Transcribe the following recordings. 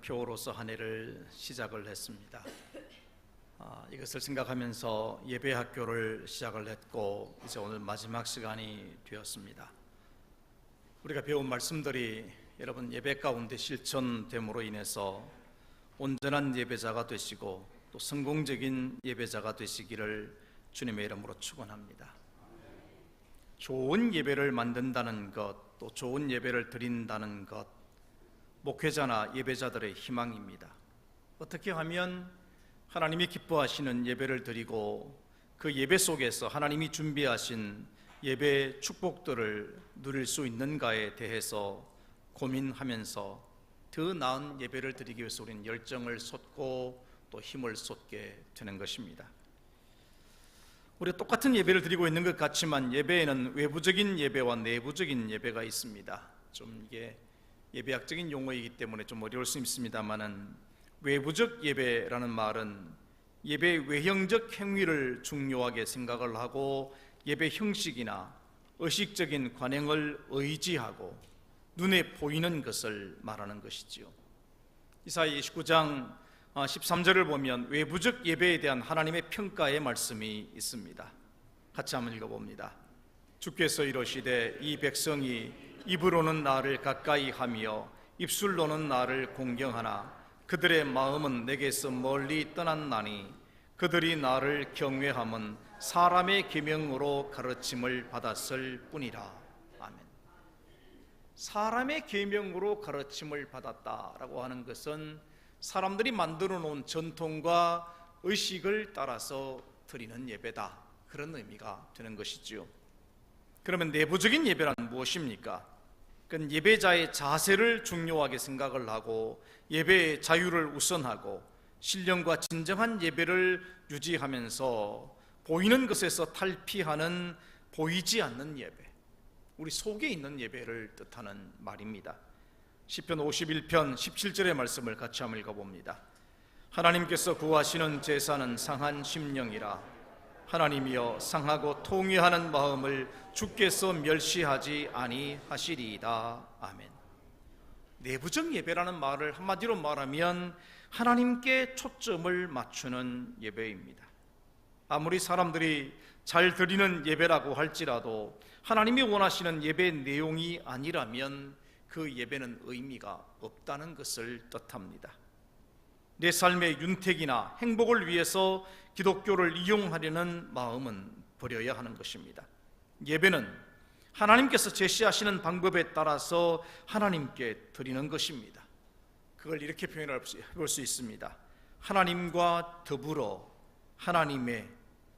표로서 한 해를 시작을 했습니다. 이것을 생각하면서 예배학교를 시작을 했고 이제 오늘 마지막 시간이 되었습니다. 우리가 배운 말씀들이 여러분 예배 가운데 실천됨으로 인해서 온전한 예배자가 되시고 또 성공적인 예배자가 되시기를 주님의 이름으로 축원합니다. 좋은 예배를 만든다는 것, 또 좋은 예배를 드린다는 것, 목회자나 예배자들의 희망입니다. 어떻게 하면 하나님이 기뻐하시는 예배를 드리고 그 예배 속에서 하나님이 준비하신 예배 축복들을 누릴 수 있는가에 대해서 고민하면서 더 나은 예배를 드리기 위해서 우리는 열정을 쏟고 또 힘을 쏟게 되는 것입니다. 우리가 똑같은 예배를 드리고 있는 것 같지만 예배에는 외부적인 예배와 내부적인 예배가 있습니다. 좀 이게 예배학적인 용어이기 때문에 좀 어려울 수 있습니다만은 외부적 예배라는 말은 예배 외형적 행위를 중요하게 생각을 하고 예배 형식이나 의식적인 관행을 의지하고 눈에 보이는 것을 말하는 것이지요. 이사야 29장 13절을 보면 외부적 예배에 대한 하나님의 평가의 말씀이 있습니다. 같이 한번 읽어봅니다. 주께서 이르시되 이 백성이 입으로는 나를 가까이 하며 입술로는 나를 공경하나 그들의 마음은 내게서 멀리 떠났나니 그들이 나를 경외함은 사람의 계명으로 가르침을 받았을 뿐이라. 아멘. 사람의 계명으로 가르침을 받았다라고 하는 것은 사람들이 만들어 놓은 전통과 의식을 따라서 드리는 예배다, 그런 의미가 되는 것이지요. 그러면 내부적인 예배란 무엇입니까? 그건 예배자의 자세를 중요하게 생각을 하고 예배의 자유를 우선하고 신령과 진정한 예배를 유지하면서 보이는 것에서 탈피하는 보이지 않는 예배, 우리 속에 있는 예배를 뜻하는 말입니다. 시편 51편 17절의 말씀을 같이 한번 읽어봅니다. 하나님께서 구하시는 제사는 상한 심령이라. 하나님이여 상하고 통회하는 마음을 주께서 멸시하지 아니하시리이다. 아멘. 내부적 예배라는 말을 한마디로 말하면 하나님께 초점을 맞추는 예배입니다. 아무리 사람들이 잘 드리는 예배라고 할지라도 하나님이 원하시는 예배 내용이 아니라면 그 예배는 의미가 없다는 것을 뜻합니다. 내 삶의 윤택이나 행복을 위해서 기독교를 이용하려는 마음은 버려야 하는 것입니다. 예배는 하나님께서 제시하시는 방법에 따라서 하나님께 드리는 것입니다. 그걸 이렇게 표현해 볼 수 있습니다. 하나님과 더불어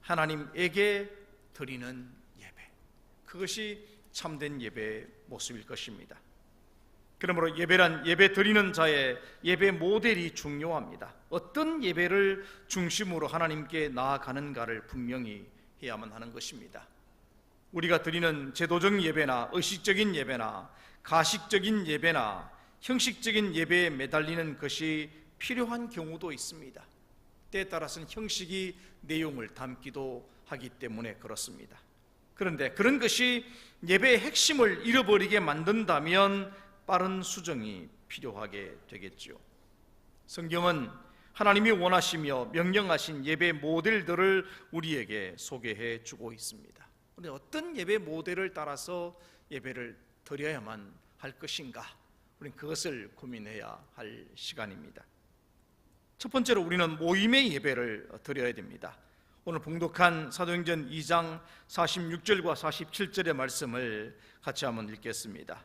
하나님에게 드리는 예배, 그것이 참된 예배의 모습일 것입니다. 그러므로 예배 드리는 자의 예배 모델이 중요합니다. 어떤 예배를 중심으로 하나님께 나아가는가를 분명히 해야만 하는 것입니다. 우리가 드리는 제도적 예배나 의식적인 예배나 가식적인 예배나 형식적인 예배에 매달리는 것이 필요한 경우도 있습니다. 때에 따라서는 형식이 내용을 담기도 하기 때문에 그렇습니다. 그런데 그런 것이 예배의 핵심을 잃어버리게 만든다면 빠른 수정이 필요하게 되겠죠. 성경은 하나님이 원하시며 명령하신 예배 모델들을 우리에게 소개해 주고 있습니다. 그런데 어떤 예배 모델을 따라서 예배를 드려야만 할 것인가? 우리는 그것을 고민해야 할 시간입니다. 첫 번째로 우리는 모임의 예배를 드려야 됩니다. 오늘 봉독한 사도행전 2장 46절과 47절의 말씀을 같이 한번 읽겠습니다.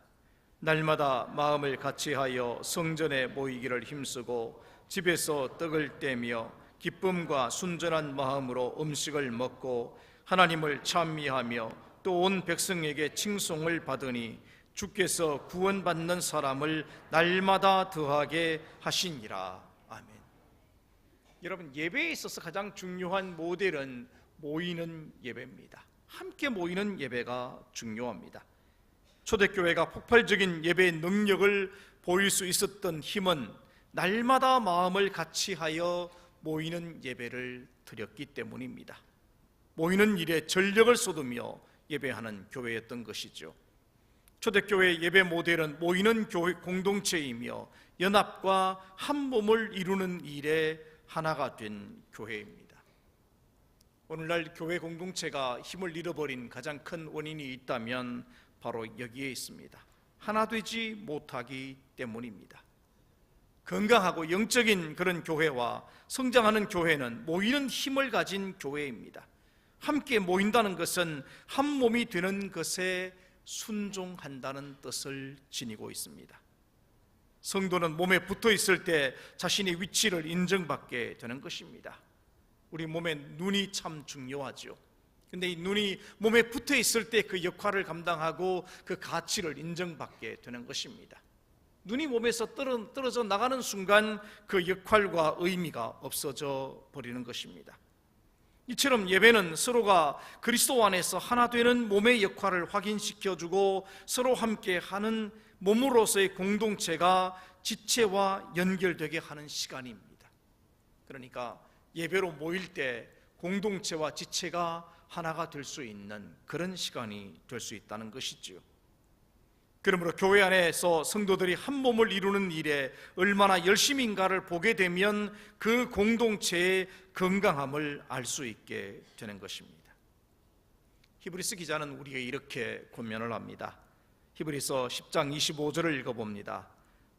날마다 마음을 같이하여 성전에 모이기를 힘쓰고 집에서 떡을 떼며 기쁨과 순전한 마음으로 음식을 먹고 하나님을 찬미하며 또 온 백성에게 칭송을 받으니 주께서 구원받는 사람을 날마다 더하게 하시니라. 아멘. 여러분, 예배에 있어서 가장 중요한 모델은 모이는 예배입니다. 함께 모이는 예배가 중요합니다. 초대교회가 폭발적인 예배의 능력을 보일 수 있었던 힘은 날마다 마음을 같이하여 모이는 예배를 드렸기 때문입니다. 모이는 일에 전력을 쏟으며 예배하는 교회였던 것이죠. 초대교회의 예배 모델은 모이는 교회 공동체이며 연합과 한 몸을 이루는 일에 하나가 된 교회입니다. 오늘날 교회 공동체가 힘을 잃어버린 가장 큰 원인이 있다면 바로 여기에 있습니다. 하나 되지 못하기 때문입니다. 건강하고 영적인 그런 교회와 성장하는 교회는 모이는 힘을 가진 교회입니다. 함께 모인다는 것은 한 몸이 되는 것에 순종한다는 뜻을 지니고 있습니다. 성도는 몸에 붙어 있을 때 자신의 위치를 인정받게 되는 것입니다. 우리 몸에 눈이 참 중요하죠. 근데 이 눈이 몸에 붙어 있을 때 그 역할을 감당하고 그 가치를 인정받게 되는 것입니다. 눈이 몸에서 떨어져 나가는 순간 그 역할과 의미가 없어져 버리는 것입니다. 이처럼 예배는 서로가 그리스도 안에서 하나 되는 몸의 역할을 확인시켜주고 서로 함께 하는 몸으로서의 공동체가 지체와 연결되게 하는 시간입니다. 그러니까 예배로 모일 때 공동체와 지체가 하나가 될 수 있는 그런 시간이 될 수 있다는 것이지요. 그러므로 교회 안에서 성도들이 한 몸을 이루는 일에 얼마나 열심인가를 보게 되면 그 공동체의 건강함을 알 수 있게 되는 것입니다. 히브리서 기자는 우리에게 이렇게 권면을 합니다. 히브리서 10장 25절을 읽어봅니다.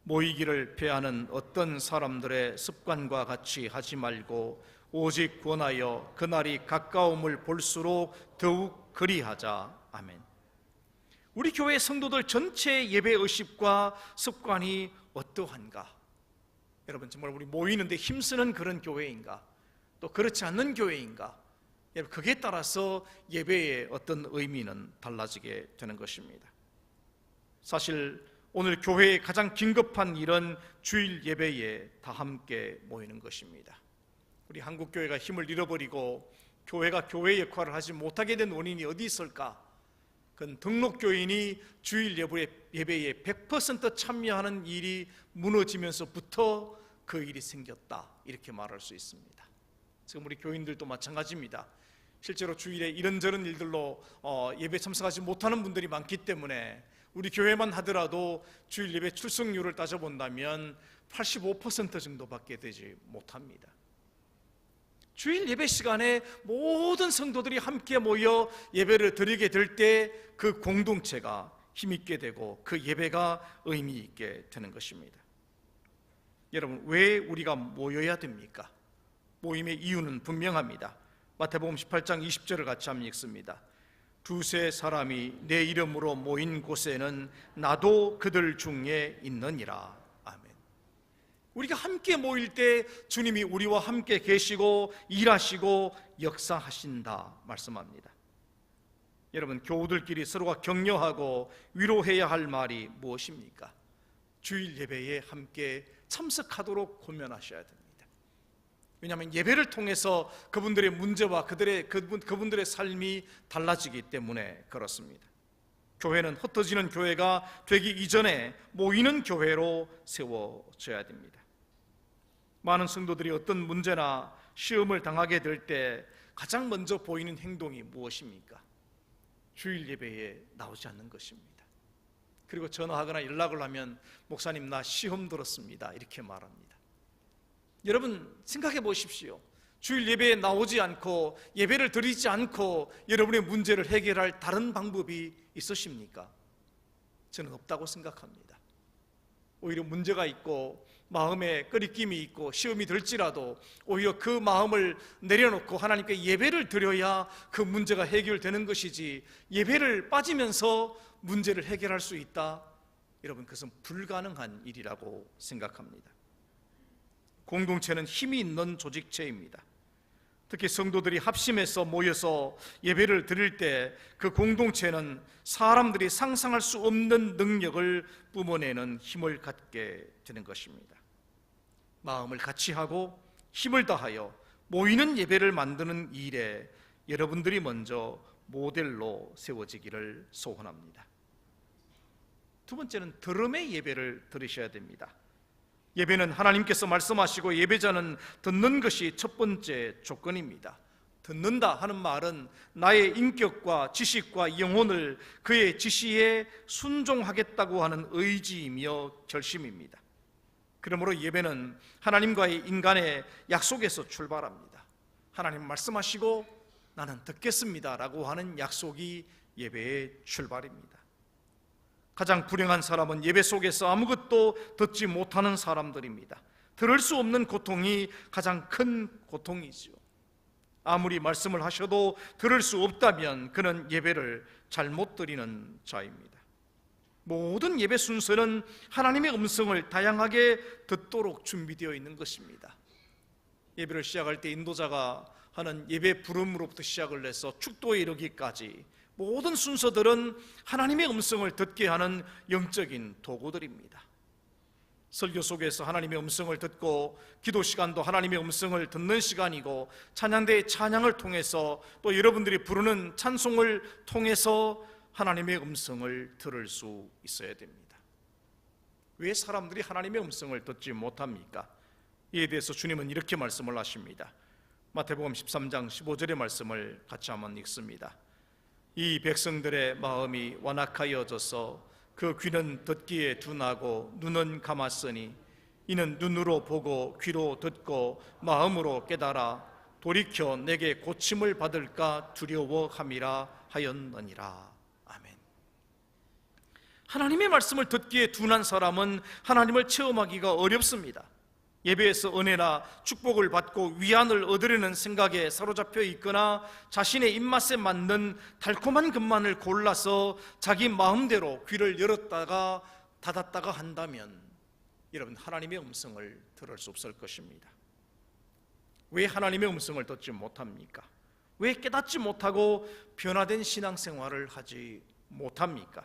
모이기를 패하는 어떤 사람들의 습관과 같이 하지 말고 오직 권하여 그날이 가까움을 볼수록 더욱 그리하자. 아멘. 우리 교회 성도들 전체의 예배 의식과 습관이 어떠한가? 여러분, 정말 우리 모이는데 힘쓰는 그런 교회인가? 또 그렇지 않는 교회인가? 그게 따라서 예배의 어떤 의미는 달라지게 되는 것입니다. 사실 오늘 교회의 가장 긴급한 일은 주일 예배에 다 함께 모이는 것입니다. 우리 한국교회가 힘을 잃어버리고 교회가 교회 역할을 하지 못하게 된 원인이 어디 있을까? 그건 등록교인이 주일 예배에 100% 참여하는 일이 무너지면서부터 그 일이 생겼다, 이렇게 말할 수 있습니다. 지금 우리 교인들도 마찬가지입니다. 실제로 주일에 이런저런 일들로 예배 참석하지 못하는 분들이 많기 때문에 우리 교회만 하더라도 주일 예배 출석률을 따져본다면 85% 정도밖에 되지 못합니다. 주일 예배 시간에 모든 성도들이 함께 모여 예배를 드리게 될 때 그 공동체가 힘있게 되고 그 예배가 의미 있게 되는 것입니다. 여러분, 왜 우리가 모여야 됩니까? 모임의 이유는 분명합니다. 마태복음 18장 20절을 같이 한번 읽습니다. 두세 사람이 내 이름으로 모인 곳에는 나도 그들 중에 있느니라. 아멘. 우리가 함께 모일 때 주님이 우리와 함께 계시고 일하시고 역사하신다 말씀합니다. 여러분, 교우들끼리 서로가 격려하고 위로해야 할 말이 무엇입니까? 주일 예배에 함께 참석하도록 권면하셔야 됩니다. 왜냐하면 예배를 통해서 그분들의 문제와 그분들의 삶이 달라지기 때문에 그렇습니다. 교회는 흩어지는 교회가 되기 이전에 모이는 교회로 세워져야 됩니다. 많은 성도들이 어떤 문제나 시험을 당하게 될 때 가장 먼저 보이는 행동이 무엇입니까? 주일 예배에 나오지 않는 것입니다. 그리고 전화하거나 연락을 하면 목사님, 나 시험 들었습니다, 이렇게 말합니다. 여러분, 생각해 보십시오. 주일 예배에 나오지 않고 예배를 드리지 않고 여러분의 문제를 해결할 다른 방법이 있으십니까? 저는 없다고 생각합니다. 오히려 문제가 있고 마음에 꺼리낌이 있고 시험이 들지라도 오히려 그 마음을 내려놓고 하나님께 예배를 드려야 그 문제가 해결되는 것이지, 예배를 빠지면서 문제를 해결할 수 있다? 여러분, 그것은 불가능한 일이라고 생각합니다. 공동체는 힘이 있는 조직체입니다. 특히 성도들이 합심해서 모여서 예배를 드릴 때 그 공동체는 사람들이 상상할 수 없는 능력을 뿜어내는 힘을 갖게 되는 것입니다. 마음을 같이 하고 힘을 다하여 모이는 예배를 만드는 일에 여러분들이 먼저 모델로 세워지기를 소원합니다. 두 번째는 들음의 예배를 들으셔야 됩니다. 예배는 하나님께서 말씀하시고 예배자는 듣는 것이 첫 번째 조건입니다. 듣는다 하는 말은 나의 인격과 지식과 영혼을 그의 지시에 순종하겠다고 하는 의지이며 결심입니다. 그러므로 예배는 하나님과의 인간의 약속에서 출발합니다. 하나님 말씀하시고 나는 듣겠습니다 라고 하는 약속이 예배의 출발입니다. 가장 불행한 사람은 예배 속에서 아무것도 듣지 못하는 사람들입니다. 들을 수 없는 고통이 가장 큰 고통이죠. 아무리 말씀을 하셔도 들을 수 없다면 그는 예배를 잘못 드리는 자입니다. 모든 예배 순서는 하나님의 음성을 다양하게 듣도록 준비되어 있는 것입니다. 예배를 시작할 때 인도자가 하는 예배 부름으로부터 시작을 해서 축도에 이르기까지 모든 순서들은 하나님의 음성을 듣게 하는 영적인 도구들입니다. 설교 속에서 하나님의 음성을 듣고 기도 시간도 하나님의 음성을 듣는 시간이고, 찬양대의 찬양을 통해서 또 여러분들이 부르는 찬송을 통해서 하나님의 음성을 들을 수 있어야 됩니다. 왜 사람들이 하나님의 음성을 듣지 못합니까? 이에 대해서 주님은 이렇게 말씀을 하십니다. 마태복음 13장 15절의 말씀을 같이 한번 읽습니다. 이 백성들의 마음이 완악하여져서 그 귀는 듣기에 둔하고 눈은 감았으니 이는 눈으로 보고 귀로 듣고 마음으로 깨달아 돌이켜 내게 고침을 받을까 두려워함이라 하였느니라. 아멘. 하나님의 말씀을 듣기에 둔한 사람은 하나님을 체험하기가 어렵습니다. 예배에서 은혜나 축복을 받고 위안을 얻으려는 생각에 사로잡혀 있거나 자신의 입맛에 맞는 달콤한 것만을 골라서 자기 마음대로 귀를 열었다가 닫았다가 한다면 여러분, 하나님의 음성을 들을 수 없을 것입니다. 왜 하나님의 음성을 듣지 못합니까? 왜 깨닫지 못하고 변화된 신앙생활을 하지 못합니까?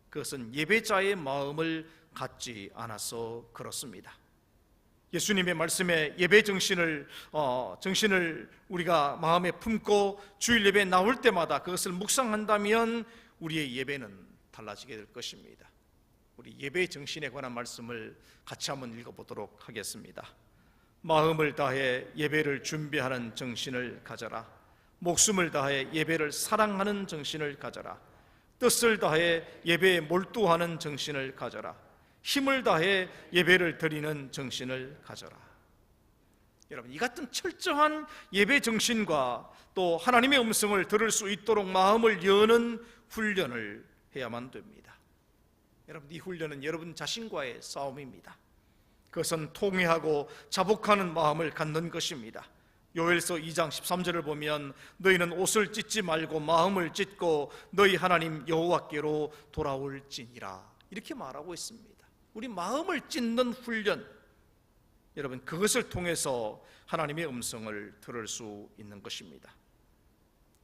그것은 예배자의 마음을 갖지 않아서 그렇습니다. 예수님의 말씀에 예배 정신을 우리가 마음에 품고 주일 예배에 나올 때마다 그것을 묵상한다면 우리의 예배는 달라지게 될 것입니다. 우리 예배 정신에 관한 말씀을 같이 한번 읽어보도록 하겠습니다. 마음을 다해 예배를 준비하는 정신을 가져라. 목숨을 다해 예배를 사랑하는 정신을 가져라. 뜻을 다해 예배에 몰두하는 정신을 가져라. 힘을 다해 예배를 드리는 정신을 가져라. 여러분, 이 같은 철저한 예배 정신과 또 하나님의 음성을 들을 수 있도록 마음을 여는 훈련을 해야만 됩니다. 여러분, 이 훈련은 여러분 자신과의 싸움입니다. 그것은 통회하고 자복하는 마음을 갖는 것입니다. 요엘서 2장 13절을 보면 너희는 옷을 찢지 말고 마음을 찢고 너희 하나님 여호와께로 돌아올지니라, 이렇게 말하고 있습니다. 우리 마음을 찢는 훈련, 여러분, 그것을 통해서 하나님의 음성을 들을 수 있는 것입니다.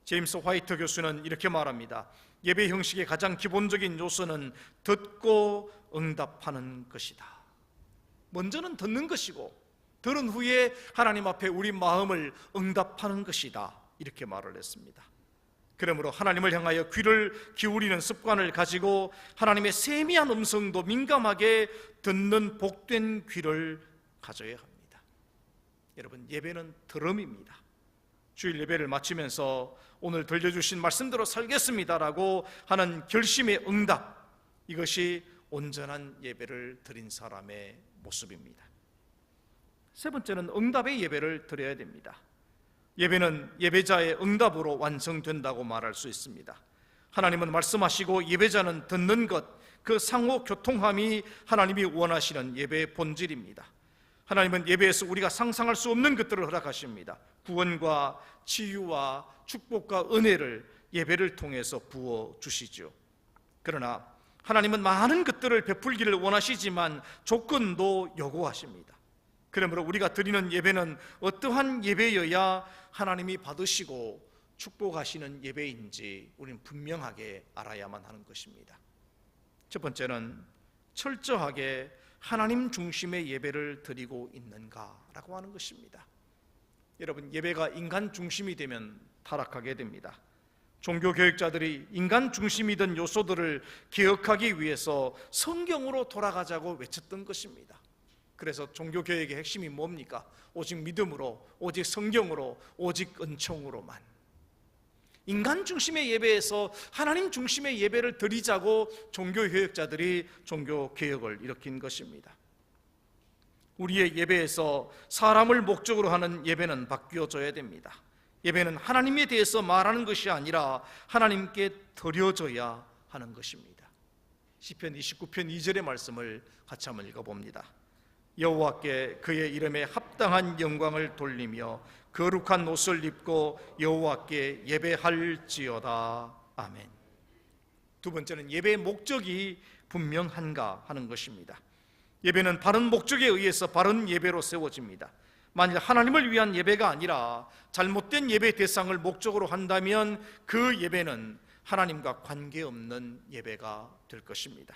제임스 화이트 교수는 이렇게 말합니다. 예배 형식의 가장 기본적인 요소는 듣고 응답하는 것이다. 먼저는 듣는 것이고 들은 후에 하나님 앞에 우리 마음을 응답하는 것이다, 이렇게 말을 했습니다. 그러므로 하나님을 향하여 귀를 기울이는 습관을 가지고 하나님의 세미한 음성도 민감하게 듣는 복된 귀를 가져야 합니다. 여러분, 예배는 들음입니다. 주일 예배를 마치면서 오늘 들려주신 말씀대로 살겠습니다라고 하는 결심의 응답, 이것이 온전한 예배를 드린 사람의 모습입니다. 세 번째는 응답의 예배를 드려야 됩니다. 예배는 예배자의 응답으로 완성된다고 말할 수 있습니다. 하나님은 말씀하시고 예배자는 듣는 것, 그 상호 교통함이 하나님이 원하시는 예배의 본질입니다. 하나님은 예배에서 우리가 상상할 수 없는 것들을 허락하십니다. 구원과 치유와 축복과 은혜를 예배를 통해서 부어주시죠. 그러나 하나님은 많은 것들을 베풀기를 원하시지만 조건도 요구하십니다. 그러므로 우리가 드리는 예배는 어떠한 예배여야 하나님이 받으시고 축복하시는 예배인지 우리는 분명하게 알아야만 하는 것입니다. 첫 번째는 철저하게 하나님 중심의 예배를 드리고 있는가라고 하는 것입니다. 여러분, 예배가 인간 중심이 되면 타락하게 됩니다. 종교교육자들이 인간 중심이던 요소들을 개혁하기 위해서 성경으로 돌아가자고 외쳤던 것입니다. 그래서 종교개혁의 핵심이 뭡니까? 오직 믿음으로, 오직 성경으로, 오직 은총으로만. 인간 중심의 예배에서 하나님 중심의 예배를 드리자고 종교개혁자들이 종교개혁을 일으킨 것입니다. 우리의 예배에서 사람을 목적으로 하는 예배는 바뀌어져야 됩니다. 예배는 하나님에 대해서 말하는 것이 아니라 하나님께 드려져야 하는 것입니다. 시편 29편 2절의 말씀을 같이 한번 읽어봅니다. 여호와께 그의 이름에 합당한 영광을 돌리며 거룩한 옷을 입고 여호와께 예배할지어다. 아멘. 두 번째는 예배의 목적이 분명한가 하는 것입니다. 예배는 바른 목적에 의해서 바른 예배로 세워집니다. 만일 하나님을 위한 예배가 아니라 잘못된 예배 대상을 목적으로 한다면 그 예배는 하나님과 관계없는 예배가 될 것입니다.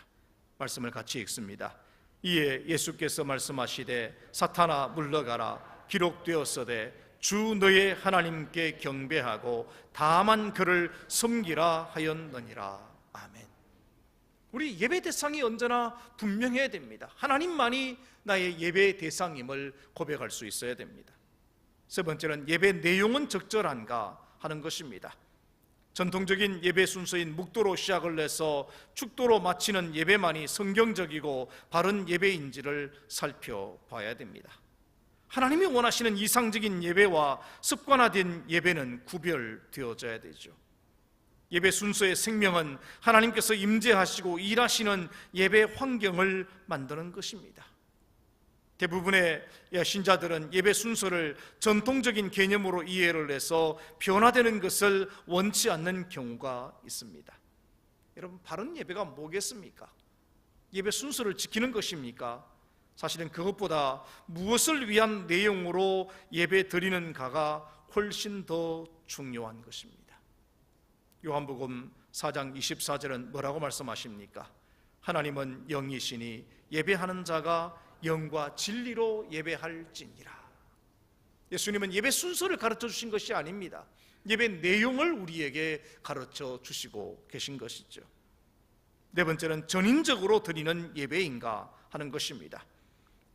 말씀을 같이 읽습니다. 이에 예수께서 말씀하시되 사탄아 물러가라 기록되었으되 주 너의 하나님께 경배하고 다만 그를 섬기라 하였느니라. 아멘. 우리 예배 대상이 언제나 분명해야 됩니다. 하나님만이 나의 예배 대상임을 고백할 수 있어야 됩니다. 세 번째는 예배 내용은 적절한가 하는 것입니다. 전통적인 예배 순서인 묵도로 시작을 해서 축도로 마치는 예배만이 성경적이고 바른 예배인지를 살펴봐야 됩니다. 하나님이 원하시는 이상적인 예배와 습관화된 예배는 구별되어져야 되죠. 예배 순서의 생명은 하나님께서 임재하시고 일하시는 예배 환경을 만드는 것입니다. 대부분의 신자들은 예배 순서를 전통적인 개념으로 이해를 해서 변화되는 것을 원치 않는 경우가 있습니다. 여러분, 바른 예배가 뭐겠습니까? 예배 순서를 지키는 것입니까? 사실은 그것보다 무엇을 위한 내용으로 예배 드리는가가 훨씬 더 중요한 것입니다. 요한복음 4장 24절은 뭐라고 말씀하십니까? 하나님은 영이시니 예배하는 자가 영과 진리로 예배할지니라. 예수님은 예배 순서를 가르쳐 주신 것이 아닙니다. 예배 내용을 우리에게 가르쳐 주시고 계신 것이죠. 네 번째는 전인적으로 드리는 예배인가 하는 것입니다.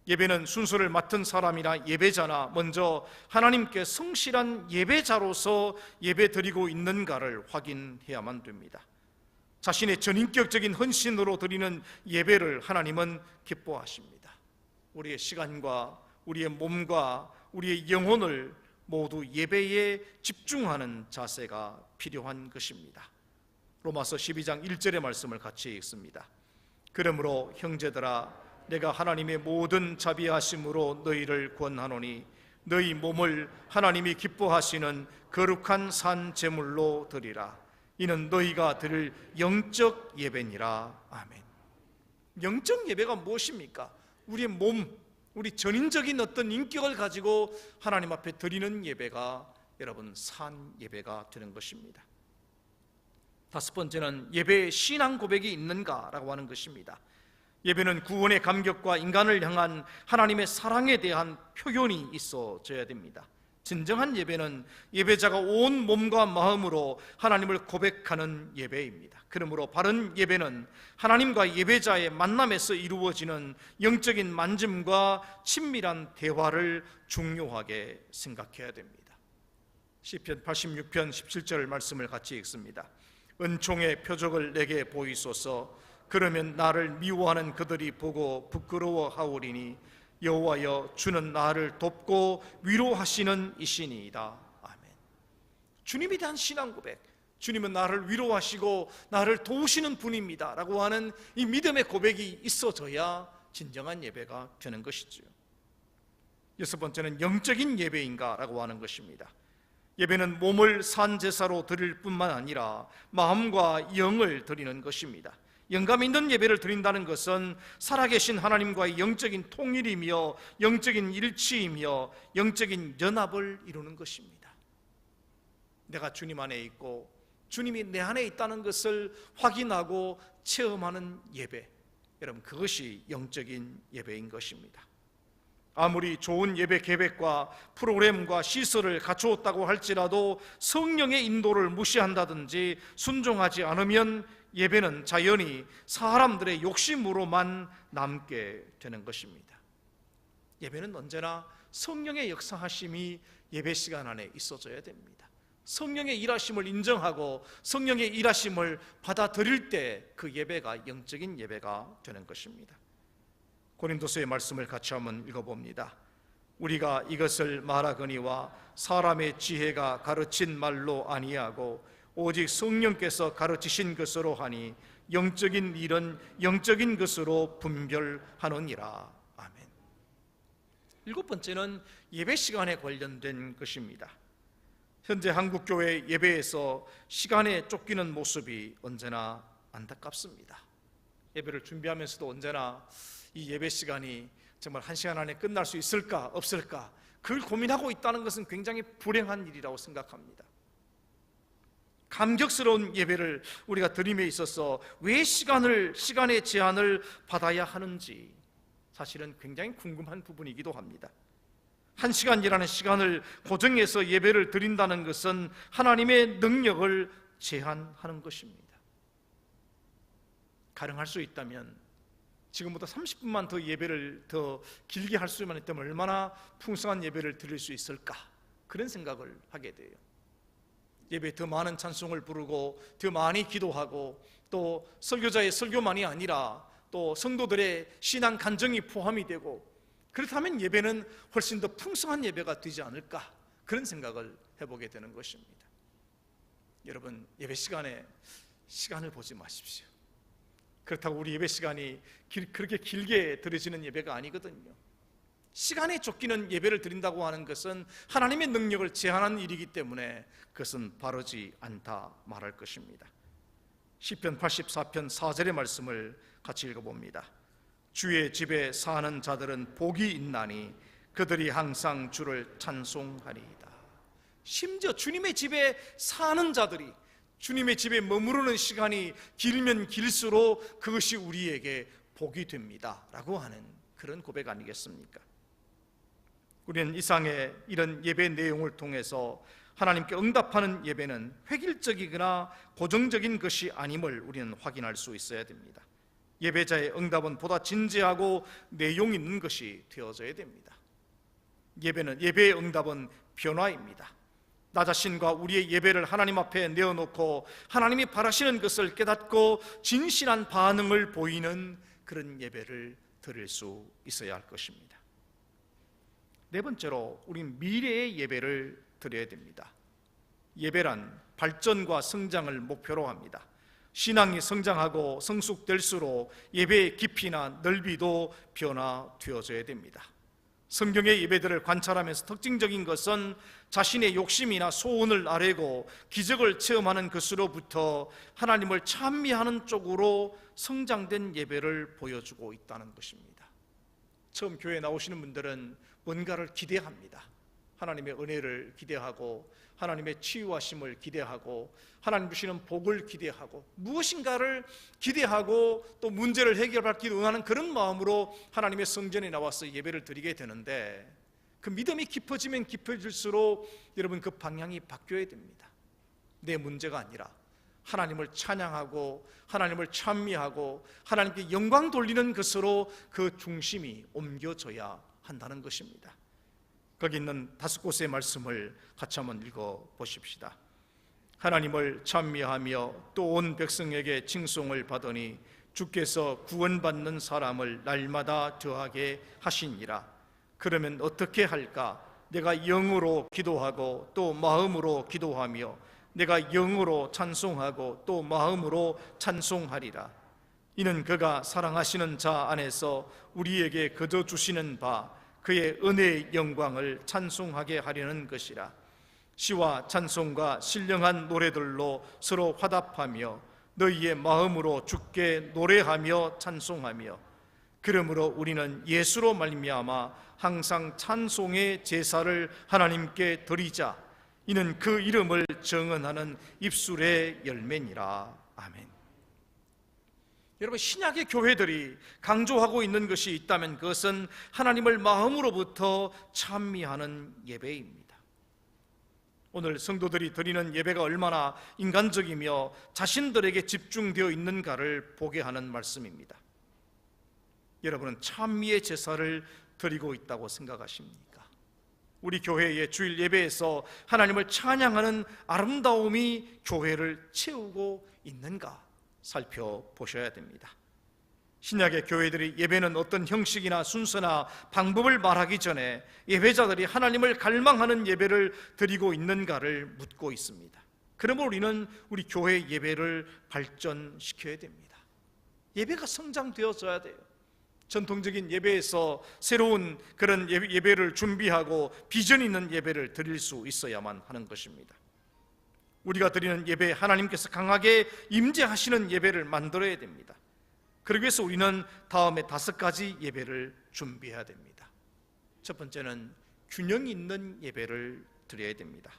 예배는 순서를 맡은 사람이나 예배자나 먼저 하나님께 성실한 예배자로서 예배 드리고 있는가를 확인해야만 됩니다. 자신의 전인격적인 헌신으로 드리는 예배를 하나님은 기뻐하십니다. 우리의 시간과 우리의 몸과 우리의 영혼을 모두 예배에 집중하는 자세가 필요한 것입니다. 로마서 12장 1절의 말씀을 같이 읽습니다. 그러므로 형제들아 내가 하나님의 모든 자비하심으로 너희를 권하노니 너희 몸을 하나님이 기뻐하시는 거룩한 산 제물로 드리라. 이는 너희가 드릴 영적 예배니라. 아멘. 영적 예배가 무엇입니까? 우리의 몸, 우리 전인적인 어떤 인격을 가지고 하나님 앞에 드리는 예배가 여러분 산 예배가 되는 것입니다. 다섯 번째는 예배에 신앙 고백이 있는가라고 하는 것입니다. 예배는 구원의 감격과 인간을 향한 하나님의 사랑에 대한 표현이 있어져야 됩니다. 진정한 예배는 예배자가 온 몸과 마음으로 하나님을 고백하는 예배입니다. 그러므로 바른 예배는 하나님과 예배자의 만남에서 이루어지는 영적인 만짐과 친밀한 대화를 중요하게 생각해야 됩니다. 시편 86편 17절 말씀을 같이 읽습니다. 은총의 표적을 내게 보이소서. 그러면 나를 미워하는 그들이 보고 부끄러워하오리니 여호와여 주는 나를 돕고 위로하시는 이시니이다. 아멘. 주님에 대한 신앙 고백, 주님은 나를 위로하시고 나를 도우시는 분입니다 라고 하는 이 믿음의 고백이 있어져야 진정한 예배가 되는 것이죠. 여섯 번째는 영적인 예배인가 라고 하는 것입니다. 예배는 몸을 산제사로 드릴 뿐만 아니라 마음과 영을 드리는 것입니다. 영감 있는 예배를 드린다는 것은 살아계신 하나님과의 영적인 통일이며 영적인 일치이며 영적인 연합을 이루는 것입니다. 내가 주님 안에 있고 주님이 내 안에 있다는 것을 확인하고 체험하는 예배, 여러분 그것이 영적인 예배인 것입니다. 아무리 좋은 예배 계획과 프로그램과 시설을 갖추었다고 할지라도 성령의 인도를 무시한다든지 순종하지 않으면 예배는 자연히 사람들의 욕심으로만 남게 되는 것입니다. 예배는 언제나 성령의 역사하심이 예배 시간 안에 있어져야 됩니다. 성령의 일하심을 인정하고 성령의 일하심을 받아들일 때 그 예배가 영적인 예배가 되는 것입니다. 고린도서의 말씀을 같이 한번 읽어봅니다. 우리가 이것을 말하거니와 사람의 지혜가 가르친 말로 아니하고 오직 성령께서 가르치신 것으로 하니 영적인 일은 영적인 것으로 분별하느니라. 아멘. 7번째는 예배 시간에 관련된 것입니다. 현재 한국교회 예배에서 시간에 쫓기는 모습이 언제나 안타깝습니다. 예배를 준비하면서도 언제나 이 예배 시간이 정말 1시간 안에 끝날 수 있을까 없을까 그걸 고민하고 있다는 것은 굉장히 불행한 일이라고 생각합니다. 감격스러운 예배를 우리가 드림에 있어서 왜 시간의 제한을 받아야 하는지 사실은 굉장히 궁금한 부분이기도 합니다. 1시간이라는 시간을 고정해서 예배를 드린다는 것은 하나님의 능력을 제한하는 것입니다. 가능할 수 있다면 지금부터 30분만 더 예배를 더 길게 할 수만 있다면 얼마나 풍성한 예배를 드릴 수 있을까, 그런 생각을 하게 돼요. 예배에 더 많은 찬송을 부르고 더 많이 기도하고 또 설교자의 설교만이 아니라 또 성도들의 신앙 간증이 포함이 되고 그렇다면 예배는 훨씬 더 풍성한 예배가 되지 않을까, 그런 생각을 해보게 되는 것입니다. 여러분, 예배 시간에 시간을 보지 마십시오. 그렇다고 우리 예배 시간이 그렇게 길게 드려지는 예배가 아니거든요. 시간에 쫓기는 예배를 드린다고 하는 것은 하나님의 능력을 제한하는 일이기 때문에 그것은 바르지 않다 말할 것입니다. 시편 84편 4절의 말씀을 같이 읽어봅니다. 주의 집에 사는 자들은 복이 있나니 그들이 항상 주를 찬송하리이다. 심지어 주님의 집에 사는 자들이, 주님의 집에 머무르는 시간이 길면 길수록 그것이 우리에게 복이 됩니다 라고 하는 그런 고백 아니겠습니까? 우리는 이상의 이런 예배 내용을 통해서 하나님께 응답하는 예배는 획일적이거나 고정적인 것이 아님을 우리는 확인할 수 있어야 됩니다. 예배자의 응답은 보다 진지하고 내용 있는 것이 되어져야 됩니다. 예배의 응답은 변화입니다. 나 자신과 우리의 예배를 하나님 앞에 내어놓고 하나님이 바라시는 것을 깨닫고 진실한 반응을 보이는 그런 예배를 드릴 수 있어야 할 것입니다. 네 번째로 우리는 미래의 예배를 드려야 됩니다. 예배란 발전과 성장을 목표로 합니다. 신앙이 성장하고 성숙될수록 예배의 깊이나 넓이도 변화되어져야 됩니다. 성경의 예배들을 관찰하면서 특징적인 것은 자신의 욕심이나 소원을 아뢰고 기적을 체험하는 것으로부터 하나님을 찬미하는 쪽으로 성장된 예배를 보여주고 있다는 것입니다. 처음 교회에 나오시는 분들은 뭔가를 기대합니다. 하나님의 은혜를 기대하고 하나님의 치유하심을 기대하고 하나님 주시는 복을 기대하고 무엇인가를 기대하고 또 문제를 해결받기 원하는 그런 마음으로 하나님의 성전에 나와서 예배를 드리게 되는데, 그 믿음이 깊어지면 깊어질수록 여러분 그 방향이 바뀌어야 됩니다. 내 문제가 아니라 하나님을 찬양하고 하나님을 찬미하고 하나님께 영광 돌리는 것으로 그 중심이 옮겨져야 한다는 것입니다. 거기 있는 5곳의 말씀을 같이 한번 읽어보십시다. 하나님을 찬미하며 또 온 백성에게 칭송을 받으니 주께서 구원받는 사람을 날마다 더하게 하시니라. 그러면 어떻게 할까? 내가 영으로 기도하고 또 마음으로 기도하며 내가 영으로 찬송하고 또 마음으로 찬송하리라. 이는 그가 사랑하시는 자 안에서 우리에게 거저 주시는 바 그의 은혜의 영광을 찬송하게 하려는 것이라. 시와 찬송과 신령한 노래들로 서로 화답하며 너희의 마음으로 주께 노래하며 찬송하며, 그러므로 우리는 예수로 말미암아 항상 찬송의 제사를 하나님께 드리자. 이는 그 이름을 정언하는 입술의 열매니라. 아멘. 여러분, 신약의 교회들이 강조하고 있는 것이 있다면 그것은 하나님을 마음으로부터 찬미하는 예배입니다. 오늘 성도들이 드리는 예배가 얼마나 인간적이며 자신들에게 집중되어 있는가를 보게 하는 말씀입니다. 여러분은 찬미의 제사를 드리고 있다고 생각하십니까? 우리 교회의 주일 예배에서 하나님을 찬양하는 아름다움이 교회를 채우고 있는가 살펴보셔야 됩니다. 신약의 교회들이 예배는 어떤 형식이나 순서나 방법을 말하기 전에 예배자들이 하나님을 갈망하는 예배를 드리고 있는가를 묻고 있습니다. 그러므로 우리는 우리 교회 예배를 발전시켜야 됩니다. 예배가 성장되어져야 돼요. 전통적인 예배에서 새로운 그런 예배를 준비하고 비전 있는 예배를 드릴 수 있어야만 하는 것입니다. 우리가 드리는 예배, 하나님께서 강하게 임재하시는 예배를 만들어야 됩니다. 그러기 위해서 우리는 다음에 5가지 예배를 준비해야 됩니다. 첫 번째는 균형 있는 예배를 드려야 됩니다.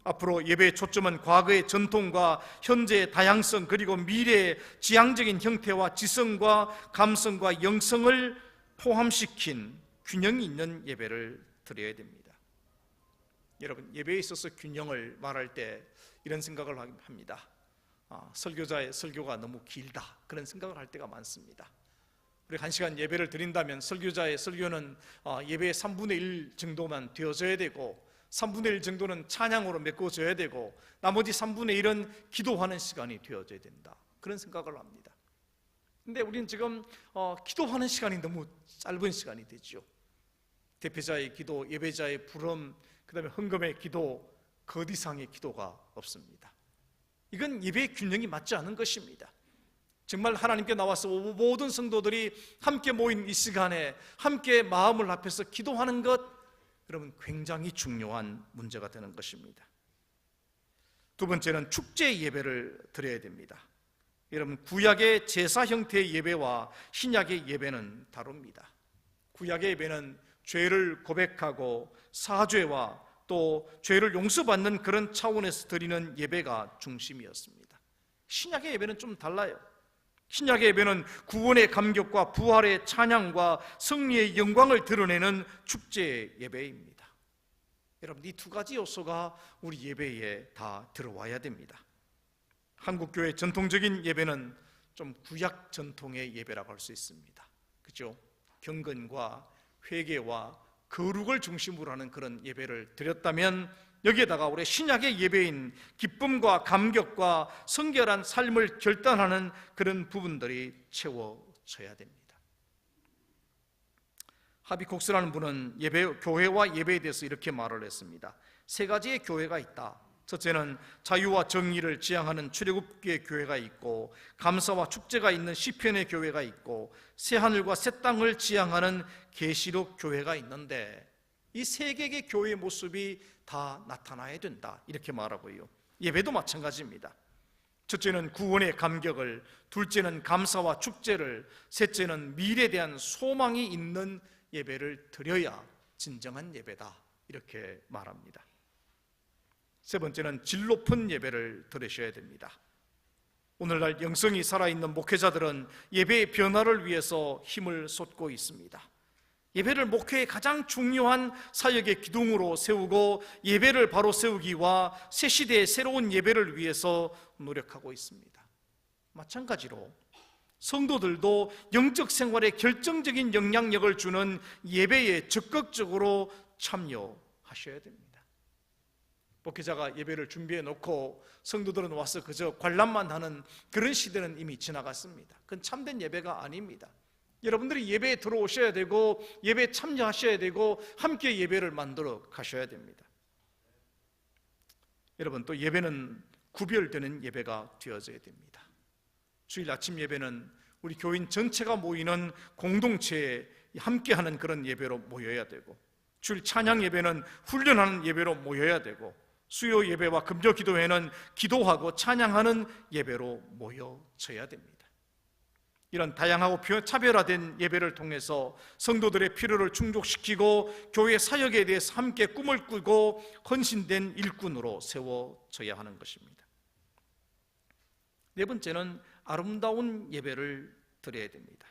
앞으로 예배의 초점은 과거의 전통과 현재의 다양성, 그리고 미래의 지향적인 형태와 지성과 감성과 영성을 포함시킨 균형이 있는 예배를 드려야 됩니다. 여러분, 예배에 있어서 균형을 말할 때 이런 생각을 합니다. 설교자의 설교가 너무 길다, 그런 생각을 할 때가 많습니다. 우리 1시간 예배를 드린다면 설교자의 설교는 예배의 3분의 1 정도만 되어져야 되고 3분의 1 정도는 찬양으로 메꿔져야 되고 나머지 3분의 1은 기도하는 시간이 되어져야 된다, 그런 생각을 합니다. 근데 우리는 지금 기도하는 시간이 너무 짧은 시간이 되죠. 대표자의 기도, 예배자의 부름, 그 다음에 헌금의 기도, 그 이상의 기도가 없습니다. 이건 예배의 균형이 맞지 않은 것입니다. 정말 하나님께 나와서 모든 성도들이 함께 모인 이 시간에 함께 마음을 합해서 기도하는 것, 여러분, 굉장히 중요한 문제가 되는 것입니다. 두 번째는 축제 예배를 드려야 됩니다. 여러분, 구약의 제사 형태의 예배와 신약의 예배는 다릅니다. 구약의 예배는 죄를 고백하고 사죄와 또 죄를 용서받는 그런 차원에서 드리는 예배가 중심이었습니다. 신약의 예배는 좀 달라요. 신약의 예배는 구원의 감격과 부활의 찬양과 승리의 영광을 드러내는 축제의 예배입니다. 여러분, 이 2가지 요소가 우리 예배에 다 들어와야 됩니다. 한국교회 전통적인 예배는 좀 구약 전통의 예배라고 할 수 있습니다. 그죠? 경건과 회개와 거룩을 중심으로 하는 그런 예배를 드렸다면, 여기에다가 우리 신약의 예배인 기쁨과 감격과 성결한 삶을 결단하는 그런 부분들이 채워져야 됩니다. 하비콕스라는 분은 교회와 예배에 대해서 이렇게 말을 했습니다. 3가지의 교회가 있다. 첫째는 자유와 정의를 지향하는 출애굽기의 교회가 있고, 감사와 축제가 있는 시편의 교회가 있고, 새하늘과 새 땅을 지향하는 계시록 교회가 있는데, 이 3개의 교회의 모습이 다 나타나야 된다, 이렇게 말하고요. 예배도 마찬가지입니다. 첫째는 구원의 감격을, 둘째는 감사와 축제를, 셋째는 미래에 대한 소망이 있는 예배를 드려야 진정한 예배다, 이렇게 말합니다. 세 번째는 질 높은 예배를 드리셔야 됩니다. 오늘날 영성이 살아있는 목회자들은 예배의 변화를 위해서 힘을 쏟고 있습니다. 예배를 목회의 가장 중요한 사역의 기둥으로 세우고 예배를 바로 세우기와 새 시대의 새로운 예배를 위해서 노력하고 있습니다. 마찬가지로 성도들도 영적 생활에 결정적인 영향력을 주는 예배에 적극적으로 참여하셔야 됩니다. 목회자가 예배를 준비해 놓고 성도들은 와서 그저 관람만 하는 그런 시대는 이미 지나갔습니다. 그건 참된 예배가 아닙니다. 여러분들이 예배에 들어오셔야 되고 예배에 참여하셔야 되고 함께 예배를 만들어 가셔야 됩니다. 여러분, 또 예배는 구별되는 예배가 되어져야 됩니다. 주일 아침 예배는 우리 교인 전체가 모이는 공동체에 함께하는 그런 예배로 모여야 되고, 주일 찬양 예배는 훈련하는 예배로 모여야 되고, 수요 예배와 금요 기도회는 기도하고 찬양하는 예배로 모여져야 됩니다. 이런 다양하고 차별화된 예배를 통해서 성도들의 필요를 충족시키고 교회 사역에 대해서 함께 꿈을 꾸고 헌신된 일꾼으로 세워져야 하는 것입니다. 네 번째는 아름다운 예배를 드려야 됩니다.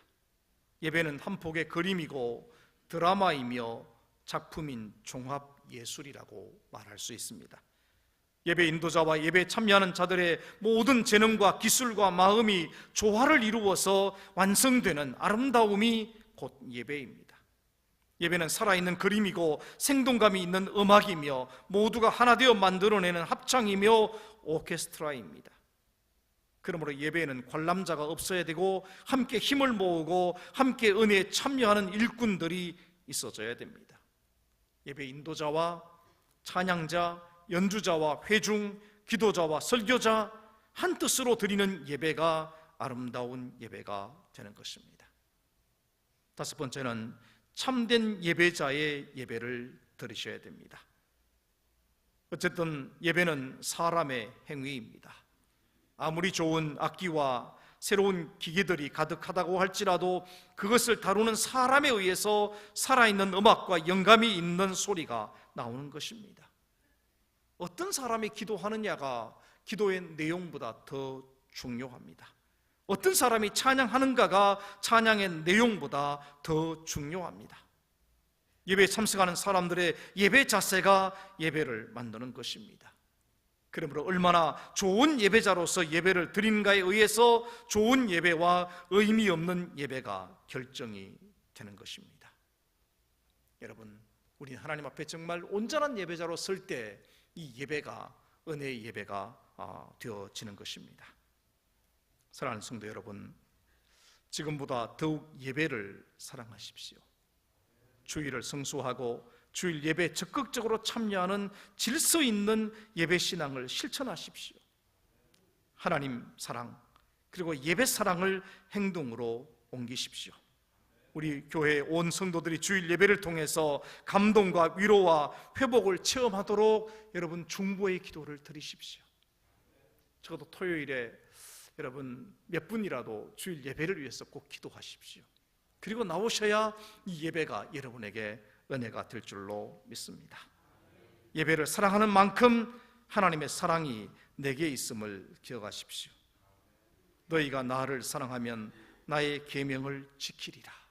예배는 한 폭의 그림이고 드라마이며 작품인 종합 예술이라고 말할 수 있습니다. 예배 인도자와 예배에 참여하는 자들의 모든 재능과 기술과 마음이 조화를 이루어서 완성되는 아름다움이 곧 예배입니다. 예배는 살아있는 그림이고 생동감이 있는 음악이며 모두가 하나 되어 만들어내는 합창이며 오케스트라입니다. 그러므로 예배에는 관람자가 없어야 되고 함께 힘을 모으고 함께 은혜에 참여하는 일꾼들이 있어져야 됩니다. 예배 인도자와 찬양자, 연주자와 회중, 기도자와 설교자 한 뜻으로 드리는 예배가 아름다운 예배가 되는 것입니다. 다섯 번째는 참된 예배자의 예배를 드리셔야 됩니다. 어쨌든 예배는 사람의 행위입니다. 아무리 좋은 악기와 새로운 기계들이 가득하다고 할지라도 그것을 다루는 사람에 의해서 살아있는 음악과 영감이 있는 소리가 나오는 것입니다. 어떤 사람이 기도하느냐가 기도의 내용보다 더 중요합니다. 어떤 사람이 찬양하는가가 찬양의 내용보다 더 중요합니다. 예배에 참석하는 사람들의 예배 자세가 예배를 만드는 것입니다. 그러므로 얼마나 좋은 예배자로서 예배를 드리는가에 의해서 좋은 예배와 의미 없는 예배가 결정이 되는 것입니다. 여러분, 우리 하나님 앞에 정말 온전한 예배자로 설 때 이 예배가 은혜의 예배가 되어지는 것입니다. 사랑하는 성도 여러분, 지금보다 더욱 예배를 사랑하십시오. 주일을 성수하고 주일 예배에 적극적으로 참여하는 질서 있는 예배 신앙을 실천하십시오. 하나님 사랑 그리고 예배 사랑을 행동으로 옮기십시오. 우리 교회 온 성도들이 주일 예배를 통해서 감동과 위로와 회복을 체험하도록 여러분 중보의 기도를 드리십시오. 적어도 토요일에 여러분 몇 분이라도 주일 예배를 위해서 꼭 기도하십시오. 그리고 나오셔야 이 예배가 여러분에게 은혜가 될 줄로 믿습니다. 예배를 사랑하는 만큼 하나님의 사랑이 내게 있음을 기억하십시오. 너희가 나를 사랑하면 나의 계명을 지키리라.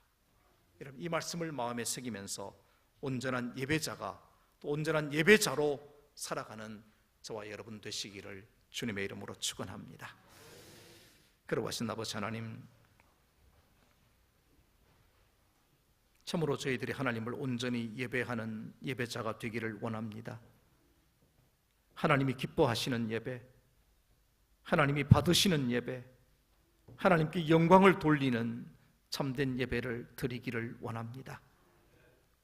여러분, 이 말씀을 마음에 새기면서 온전한 예배자가 또 온전한 예배자로 살아가는 저와 여러분 되시기를 주님의 이름으로 축원합니다. 그러하신 아버지 하나님, 참으로 저희들이 하나님을 온전히 예배하는 예배자가 되기를 원합니다. 하나님이 기뻐하시는 예배, 하나님이 받으시는 예배, 하나님께 영광을 돌리는 참된 예배를 드리기를 원합니다.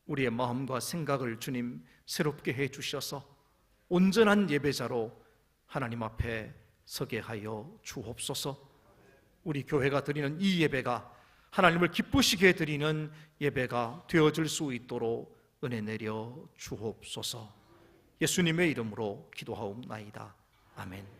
우리의 마음과 생각을 주님 새롭게 해주셔서 온전한 예배자로 하나님 앞에 서게 하여 주옵소서. 우리 교회가 드리는 이 예배가 하나님을 기쁘시게 드리는 예배가 되어질 수 있도록 은혜 내려 주옵소서. 예수님의 이름으로 기도하옵나이다. 아멘.